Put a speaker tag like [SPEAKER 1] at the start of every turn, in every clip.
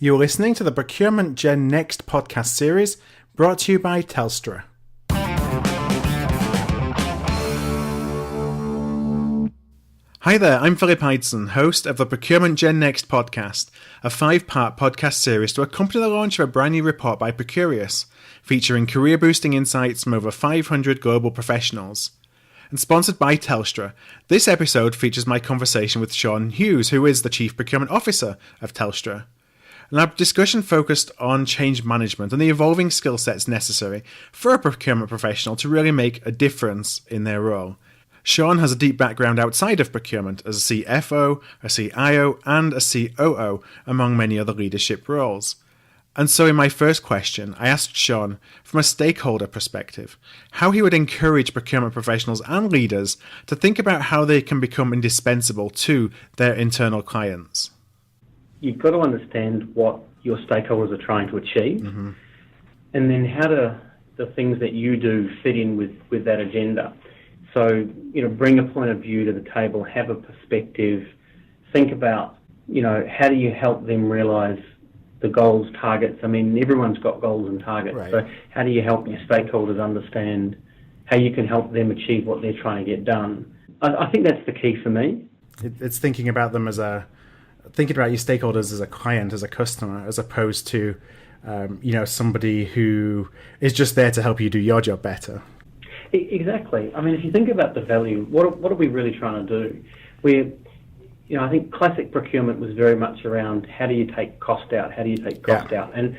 [SPEAKER 1] You're listening to the Procurement Gen Next podcast series, brought to you by Telstra. Hi there, I'm Philip Eidson, host of the Procurement Gen Next podcast, a 5-part podcast series to accompany the launch of a brand new report by Procurious, featuring career-boosting insights from over 500 global professionals. And sponsored by Telstra, this episode features my conversation with Sean Hughes, who is the Chief Procurement Officer of Telstra. And our discussion focused on change management and the evolving skill sets necessary for a procurement professional to really make a difference in their role. Sean has a deep background outside of procurement as a CFO, a CIO, and a COO, among many other leadership roles. And so in my first question, I asked Sean, from a stakeholder perspective, how he would encourage procurement professionals and leaders to think about how they can become indispensable to their internal clients.
[SPEAKER 2] You've got to understand what your stakeholders are trying to achieve, and then how do the things that you do fit in with that agenda. So, bring a point of view to the table, have a perspective, think about, how do you help them realise the goals, targets. I mean, everyone's got goals and targets. Right. So how do you help your stakeholders understand how you can help them achieve what they're trying to get done? I think that's the key for me.
[SPEAKER 1] It's thinking about them thinking about your stakeholders as a client, as a customer, as opposed to, somebody who is just there to help you do your job better.
[SPEAKER 2] Exactly. I mean, if you think about the value, what are we really trying to do? I think classic procurement was very much around how do you take cost out, out? And,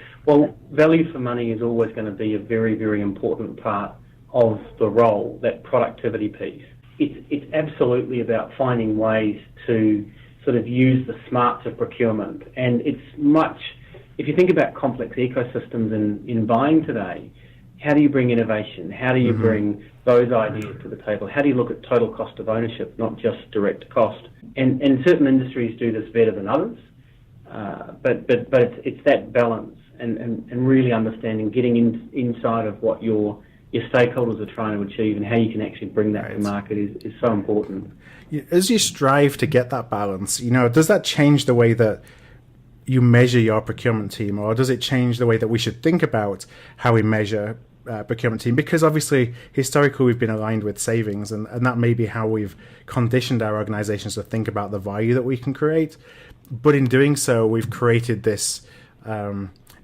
[SPEAKER 2] value for money is always going to be a very, very important part of the role, that productivity piece. It's absolutely about finding ways to sort of use the smarts of procurement. And it's much, if you think about complex ecosystems in buying today, how do you bring innovation? How do you bring those ideas to the table? How do you look at total cost of ownership, not just direct cost? And certain industries do this better than others, but it's that balance and really understanding, getting inside of what your stakeholders are trying to achieve and how you can actually bring that to market is so important.
[SPEAKER 1] As you strive to get that balance, does that change the way that you measure your procurement team, or does it change the way that we should think about how we measure procurement team? Because obviously, historically, we've been aligned with savings, and that may be how we've conditioned our organizations to think about the value that we can create. But in doing so, we've created this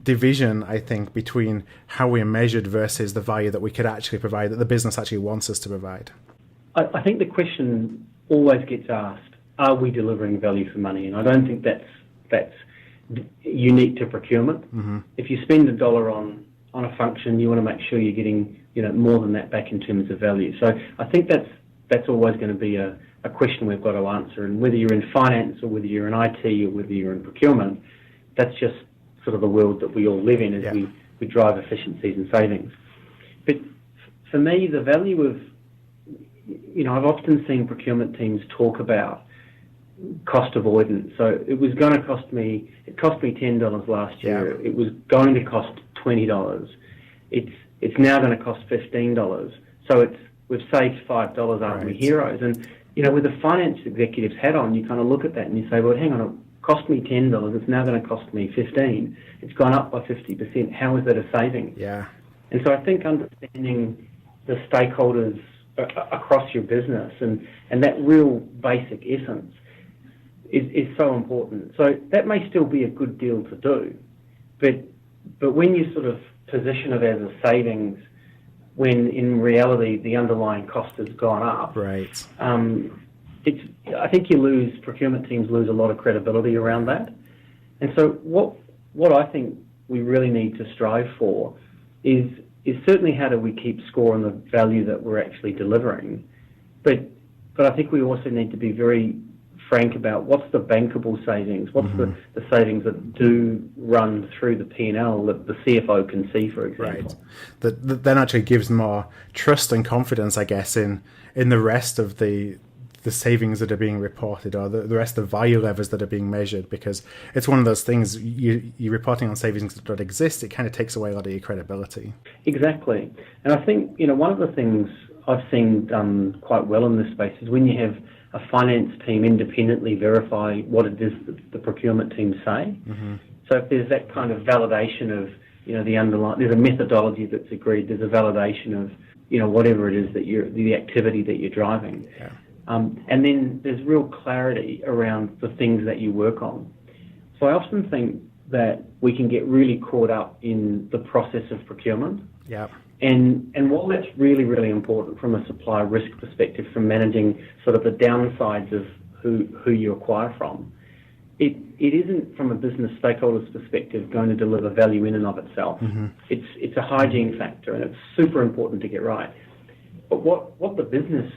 [SPEAKER 1] division, I think, between how we're measured versus the value that we could actually provide, that the business actually wants us to provide.
[SPEAKER 2] I think the question always gets asked, are we delivering value for money? And I don't think that's unique to procurement. If you spend $1 on a function, you want to make sure you're getting more than that back in terms of value. So I think that's always going to be a question we've got to answer. And whether you're in finance or whether you're in IT or whether you're in procurement, that's just sort of the world that we all live in as we drive efficiencies and savings. But for me, the value of, I've often seen procurement teams talk about cost avoidance. So it cost me $10 last year. It was going to cost $20. It's now going to cost $15. So we've saved $5, aren't we heroes? And with a finance executive's hat on, you kind of look at that and you say, well, hang on, it cost me $10. It's now going to cost me $15. It's gone up by 50%. How is that a saving?
[SPEAKER 1] Yeah.
[SPEAKER 2] And so I think understanding the stakeholders across your business and that real basic essence is so important. So that may still be a good deal to do, but when you sort of position it as a savings, when in reality the underlying cost has gone up,
[SPEAKER 1] right?
[SPEAKER 2] I think procurement teams lose a lot of credibility around that. And so what I think we really need to strive for is certainly how do we keep score on the value that we're actually delivering, but I think we also need to be very frank about what's the bankable savings, what's the savings that do run through the P&L that the CFO can see, for example.
[SPEAKER 1] Right. That then actually gives more trust and confidence, I guess, in the rest of the savings that are being reported, or the rest of the value levers that are being measured, because it's one of those things, you're reporting on savings that don't exist, it kind of takes away a lot of your credibility.
[SPEAKER 2] Exactly. And I think, one of the things I've seen done quite well in this space is when you have a finance team independently verify what it is that the procurement team say. So if there's that kind of validation of, the underlying, there's a methodology that's agreed, there's a validation of, whatever it is that the activity that you're driving.
[SPEAKER 1] Yeah.
[SPEAKER 2] And then there's real clarity around the things that you work on. So I often think that we can get really caught up in the process of procurement.
[SPEAKER 1] Yeah.
[SPEAKER 2] And while that's really, really important from a supply risk perspective, from managing sort of the downsides of who you acquire from, it isn't, from a business stakeholder's perspective, going to deliver value in and of itself.
[SPEAKER 1] Mm-hmm.
[SPEAKER 2] It's a hygiene factor, and it's super important to get right. But what the business,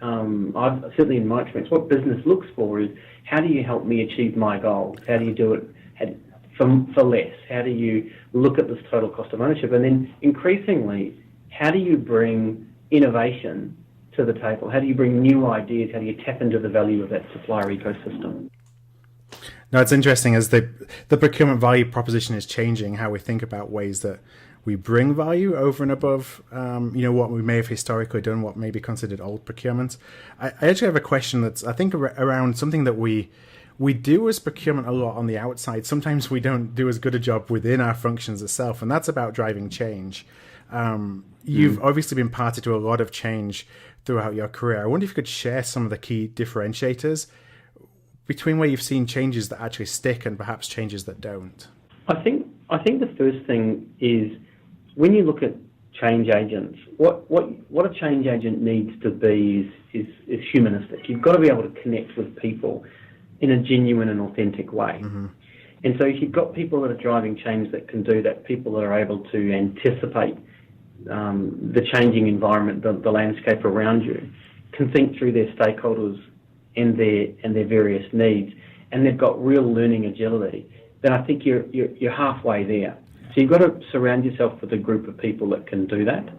[SPEAKER 2] I've certainly in my experience, what business looks for is, how do you help me achieve my goals? How do you do it for less? How do you look at this total cost of ownership? And then increasingly, how do you bring innovation to the table? How do you bring new ideas? How do you tap into the value of that supplier ecosystem?
[SPEAKER 1] No, it's interesting as the procurement value proposition is changing, how we think about ways that we bring value over and above, what we may have historically done, what may be considered old procurement. I actually have a question that's, I think, around something that we do as procurement a lot on the outside. Sometimes we don't do as good a job within our functions itself, and that's about driving change. You've obviously been party to a lot of change throughout your career. I wonder if you could share some of the key differentiators between where you've seen changes that actually stick and perhaps changes that don't.
[SPEAKER 2] I think the first thing is, when you look at change agents, what a change agent needs to be is humanistic. You've got to be able to connect with people in a genuine and authentic way.
[SPEAKER 1] Mm-hmm.
[SPEAKER 2] And so if you've got people that are driving change that can do that, people that are able to anticipate the changing environment, the landscape around you, can think through their stakeholders and their various needs, and they've got real learning agility, then I think you're halfway there. So you've got to surround yourself with a group of people that can do that.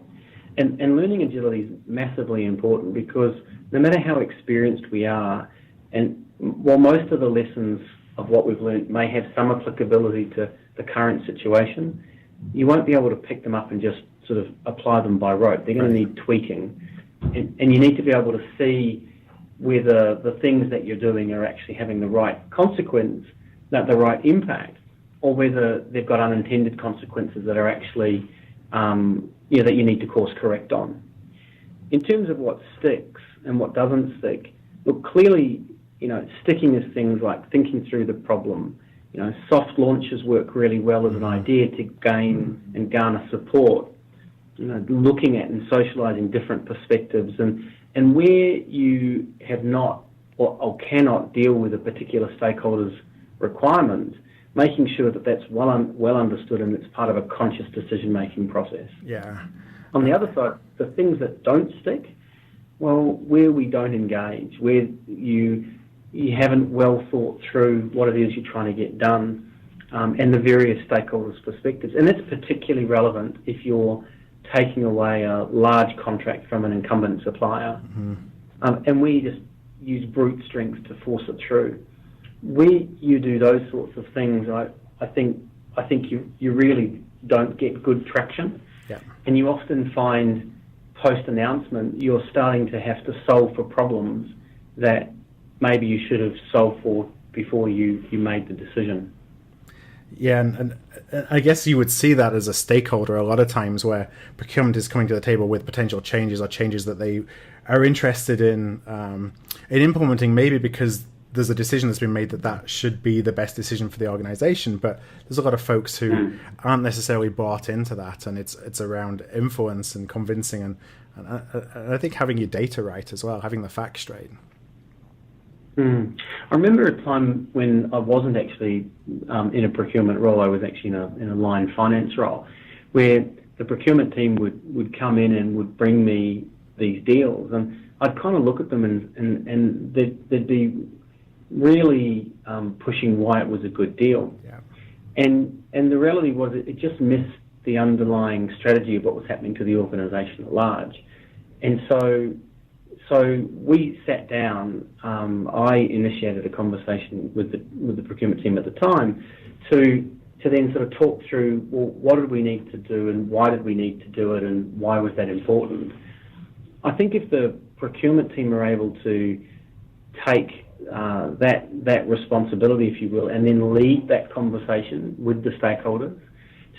[SPEAKER 2] And learning agility is massively important, because no matter how experienced we are, and while most of the lessons of what we've learned may have some applicability to the current situation, you won't be able to pick them up and just sort of apply them by rote. They're going to need tweaking. And you need to be able to see whether the things that you're doing are actually having the right consequence, the right impact, or whether they've got unintended consequences that are actually, that you need to course correct on. In terms of what sticks and what doesn't stick, look, clearly, sticking is things like thinking through the problem. Soft launches work really well as an idea to gain and garner support. Looking at and socialising different perspectives, and where you have not or cannot deal with a particular stakeholder's requirements, making sure that that's well understood and it's part of a conscious decision-making process.
[SPEAKER 1] Yeah.
[SPEAKER 2] On the other side, the things that don't stick, well, where we don't engage, where you haven't well thought through what it is you're trying to get done, and the various stakeholders' perspectives. And that's particularly relevant if you're taking away a large contract from an incumbent supplier, and we just use brute strength to force it through. Where you do those sorts of things, I think you really don't get good traction, and you often find post-announcement you're starting to have to solve for problems that maybe you should have solved for before you made the decision.
[SPEAKER 1] Yeah, and I guess you would see that as a stakeholder a lot of times, where procurement is coming to the table with potential changes or changes that they are interested in implementing, maybe because there's a decision that's been made that should be the best decision for the organization, but there's a lot of folks who aren't necessarily bought into that, and it's around influence and convincing, and I think having your data right as well, having the facts straight.
[SPEAKER 2] I remember a time when I wasn't actually in a procurement role. I was actually in a line finance role, where the procurement team would come in and would bring me these deals, and I'd kind of look at them and they'd be really pushing why it was a good deal.
[SPEAKER 1] Yeah.
[SPEAKER 2] And the reality was it just missed the underlying strategy of what was happening to the organisation at large. And so we sat down. I initiated a conversation with the procurement team at the time to then sort of talk through, well, what did we need to do and why did we need to do it and why was that important? I think if the procurement team are able to take that responsibility, if you will, and then lead that conversation with the stakeholders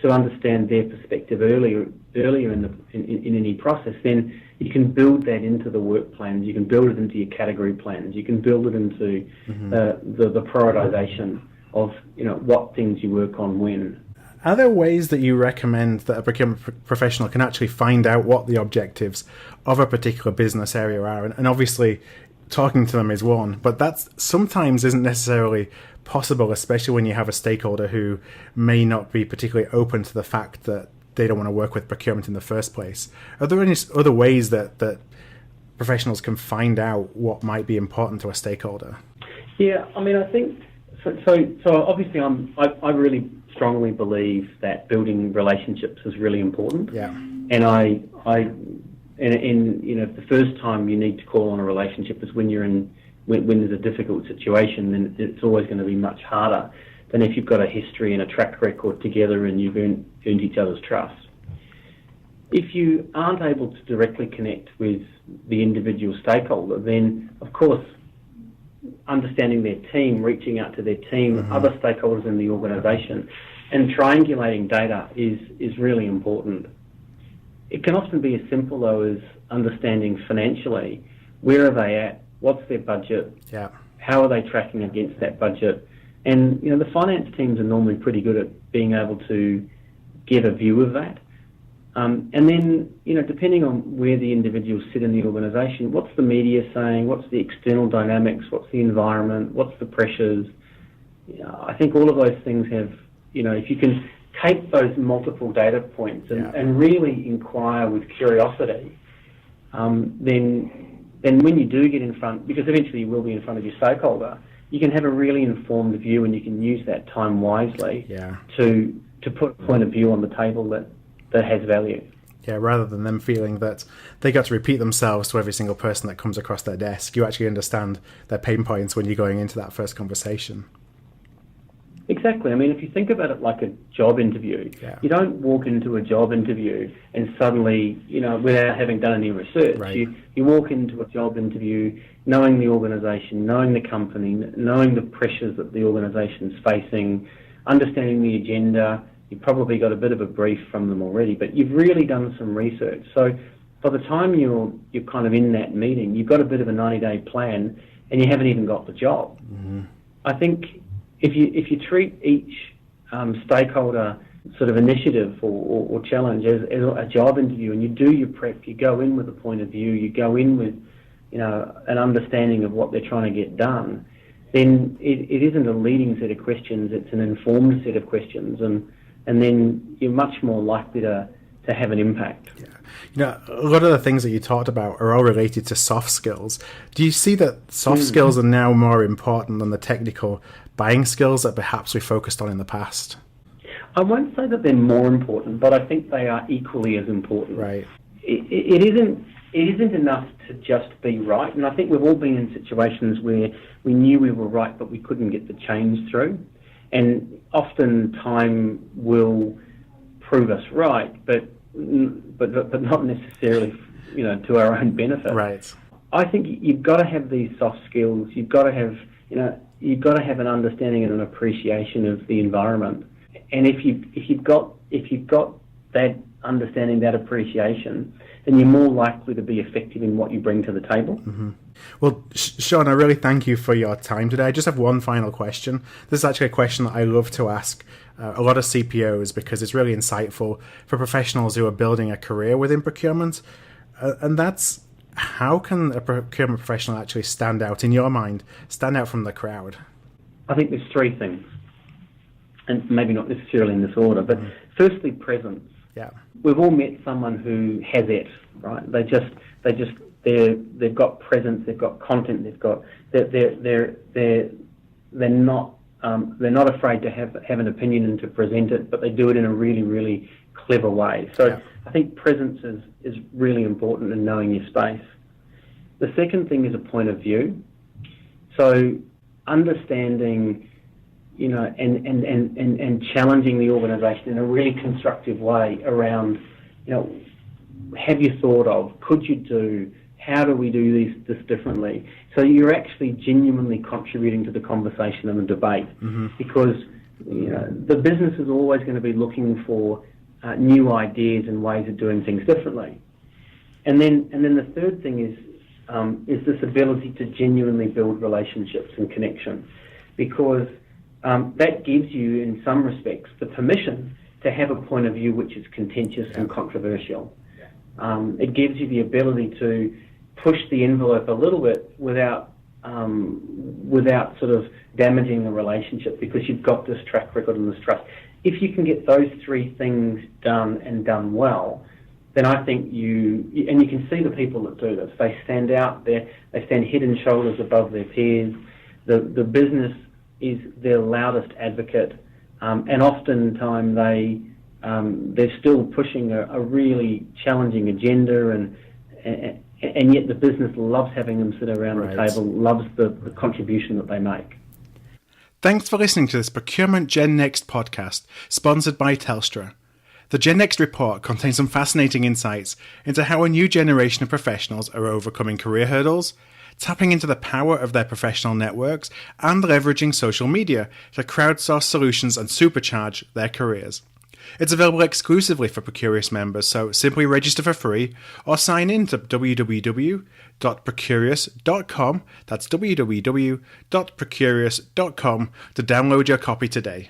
[SPEAKER 2] to understand their perspective earlier in any process, then you can build that into the work plans. You can build it into your category plans. You can build it into the prioritisation of what things you work on when.
[SPEAKER 1] Are there ways that you recommend that a procurement professional can actually find out what the objectives of a particular business area are? And obviously, talking to them is one, but that sometimes isn't necessarily possible, especially when you have a stakeholder who may not be particularly open to the fact that they don't want to work with procurement in the first place. Are there any other ways that professionals can find out what might be important to a stakeholder?
[SPEAKER 2] Yeah, I mean, I think so. Obviously, I really strongly believe that building relationships is really important.
[SPEAKER 1] Yeah,
[SPEAKER 2] and the first time you need to call on a relationship is when when there's a difficult situation. Then it's always going to be much harder than if you've got a history and a track record together and you've earned each other's trust. If you aren't able to directly connect with the individual stakeholder, then of course understanding their team, reaching out to their team, other stakeholders in the organisation, and triangulating data is really important. It can often be as simple though as understanding financially where are they at, what's their budget, how are they tracking against that budget, and the finance teams are normally pretty good at being able to get a view of that. And then, depending on where the individuals sit in the organisation, what's the media saying, what's the external dynamics, what's the environment, what's the pressures. I think all of those things have, if you can take those multiple data points and really inquire with curiosity, then when you do get in front, because eventually you will be in front of your stakeholder, you can have a really informed view and you can use that time wisely to put a point of view on the table that has value.
[SPEAKER 1] Yeah, rather than them feeling that they got to repeat themselves to every single person that comes across their desk, you actually understand their pain points when you're going into that first conversation.
[SPEAKER 2] Exactly. I mean, if you think about it like a job interview, you don't walk into a job interview and suddenly, without having done any research, you walk into a job interview knowing the organisation, knowing the company, knowing the pressures that the organisation's facing, understanding the agenda. You've probably got a bit of a brief from them already, but you've really done some research. So by the time you're kind of in that meeting, you've got a bit of a 90-day plan and you haven't even got the job. I think if you treat each stakeholder sort of initiative or challenge as a job interview, and you do your prep, you go in with a point of view, you go in with an understanding of what they're trying to get done, then it isn't a leading set of questions, it's an informed set of questions, and then you're much more likely to have an impact.
[SPEAKER 1] A lot of the things that you talked about are all related to soft skills. Do you see that soft skills are now more important than the technical buying skills that perhaps we focused on in the past?
[SPEAKER 2] I won't say that they're more important, but I think they are equally as important.
[SPEAKER 1] Right.
[SPEAKER 2] It isn't enough to just be right, and I think we've all been in situations where we knew we were right, but we couldn't get the change through. And often time will prove us right, but not necessarily, to our own benefit.
[SPEAKER 1] Right.
[SPEAKER 2] I think you've got to have these soft skills. You've got to have, an understanding and an appreciation of the environment. And if you've got that understanding, that appreciation, then you're more likely to be effective in what you bring to the table.
[SPEAKER 1] Well, Sean, I really thank you for your time today. I just have one final question. This is actually a question that I love to ask a lot of CPOs because it's really insightful for professionals who are building a career within procurement. And that's, how can a procurement professional actually stand out, in your mind, stand out from the crowd?
[SPEAKER 2] I think there's three things, and maybe not necessarily in this order, but firstly, presence.
[SPEAKER 1] Yeah. We've
[SPEAKER 2] all met someone who has it, right? They've got presence, they've got content, they're not afraid to have an opinion and to present it, but they do it in a really, really clever way. So I think presence is really important in knowing your space. The second thing is a point of view. So understanding, and challenging the organisation in a really constructive way around, have you thought of, could you do, how do we do this differently? So you're actually genuinely contributing to the conversation and the debate, because the business is always going to be looking for new ideas and ways of doing things differently. And then the third thing is this ability to genuinely build relationships and connection, because that gives you, in some respects, the permission to have a point of view which is contentious and controversial. It gives you the ability to push the envelope a little bit without sort of damaging the relationship, because you've got this track record and this trust. If you can get those three things done and done well, then I think you can see the people that do this. They stand out there. They stand head and shoulders above their peers. The business is their loudest advocate, and oftentimes they're still pushing a really challenging agenda, and yet the business loves having them sit around the table, loves the contribution that they make.
[SPEAKER 1] Thanks for listening to this Procurement Gen Next podcast, sponsored by Telstra. The Gen Next report contains some fascinating insights into how a new generation of professionals are overcoming career hurdles, tapping into the power of their professional networks, and leveraging social media to crowdsource solutions and supercharge their careers. It's available exclusively for Procurious members, so simply register for free or sign in to www.procurious.com, that's www.procurious.com, to download your copy today.